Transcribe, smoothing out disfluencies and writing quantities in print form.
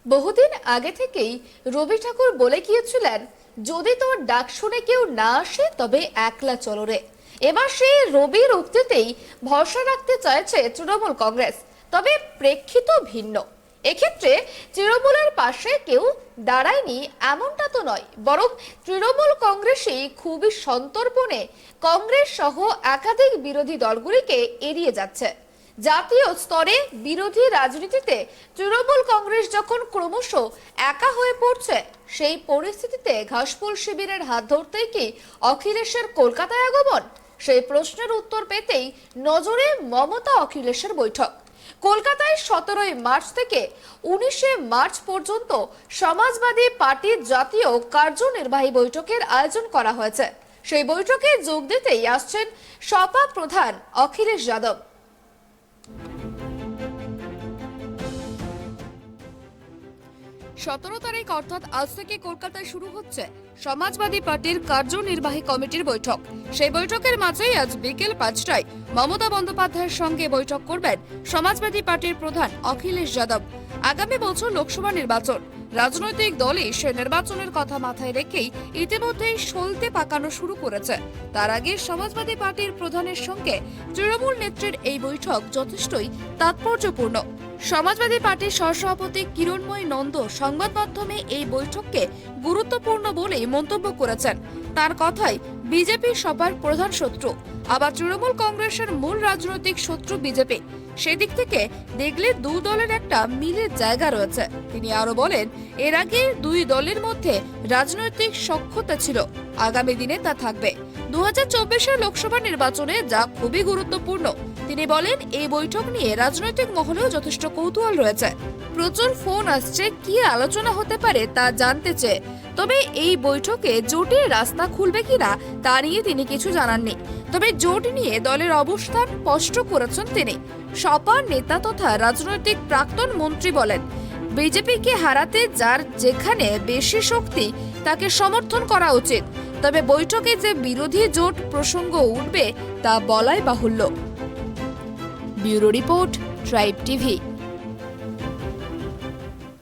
বহুদিন আগে থেকেই রবি ঠাকুর বলে গিয়েছিলেন, যদি তোর ডাক শুনে কেউ না আসে তবে একলা চলো রে। এবার সেই রবির উক্তিতেই ভরসা রাখতে চাইছে তৃণমূল কংগ্রেস, তবে প্রেক্ষিত ভিন্ন। এক্ষেত্রে তৃণমূলের পাশে কেউ দাঁড়ায়নি এমনটা তো নয়, বরং তৃণমূল কংগ্রেসই খুবই সন্তর্পণে কংগ্রেস সহ একাধিক বিরোধী দলগুলিকে এড়িয়ে যাচ্ছে। জাতীয় স্তরে বিরোধী রাজনীতিতে তৃণমূল কংগ্রেস যখন ক্রমশ একা হয়ে পড়ছে, সেই পরিস্থিতিতে ঘাসফুল শিবিরের হাত ধরতেই কি অখিলেশের কলকাতায় আগমন? সেই প্রশ্নের উত্তর পেতেই নজরে মমতা অখিলেশের বৈঠক। কলকাতায় 17 মার্চ থেকে 19 মার্চ পর্যন্ত সমাজবাদী পার্টির জাতীয় কার্যনির্বাহী বৈঠকের আয়োজন করা হয়েছে। সেই বৈঠকে যোগ দিতেই আসছেন সপা প্রধান অখিলেশ যাদব। 17 তারিখ অর্থাৎ আজ থেকে কলকাতায় শুরু হচ্ছে সমাজবাদী পার্টির কার্যনির্বাহী কমিটির বৈঠক। সেই বৈঠকের মাঝেই আজ বিকেল 5টায় মমতা বন্দ্যোপাধ্যায়ের সঙ্গে বৈঠক করবেন সমাজবাদী পার্টির প্রধান অখিলেশ যাদব। আগামী বছর লোকসভা নির্বাচন, রাজনৈতিক দলই সে নির্বাচনের কথা মাথায় রেখেই ইতিমধ্যেই সলতে পাকানো শুরু করেছে। তার আগে সমাজবাদী পার্টির প্রধানের সঙ্গে তৃণমূল নেত্রীর এই বৈঠক যথেষ্টই তাৎপর্যপূর্ণ। সমাজবাদী পার্টির সহসভাপতি কিরণময় নন্দ সংবাদ মাধ্যমে এই বৈঠককে গুরুত্বপূর্ণ বলেই মন্তব্য করেছেন। তার কথায় বিজেপি সবার প্রধান শত্রু, আবার তৃণমূল কংগ্রেসের মূল রাজনৈতিক শত্রু বিজেপি। সেদিক থেকে দেখলে দুই দলের একটা মিলের জায়গা রয়েছে। তিনি আরো বলেন, এর আগে দুই দলের মধ্যে রাজনৈতিক সখ্যতা ছিল, আগামী দিনে তা থাকবে 2024 লোকসভা নির্বাচনে, যা খুবই গুরুত্বপূর্ণ। তিনি বলেন, এই বৈঠক নিয়ে রাজনৈতিক মহলেও যথেষ্ট কৌতূহল রয়েছে। প্রচুর ফোন আসছে, কি আলোচনা হতে পারে তা জানতে চেয়ে। তবে এই বৈঠকে জোটের রাস্তা খুলবে কিনা তা নিয়ে তিনি কিছু জানাননি। তবে জোট নিয়ে দলের অবস্থান স্পষ্ট করেছেন তিনি। সপার নেতা তথা রাজনৈতিক প্রাক্তন মন্ত্রী বলেন, বিজেপিকে হারাতে যার যেখানে বেশি শক্তি তাকে সমর্থন করা উচিত। তবে বৈঠকে যে বিরোধী জোট প্রসঙ্গ উঠবে তা বলাই বাহুল্য। Bureau report, tribe TV.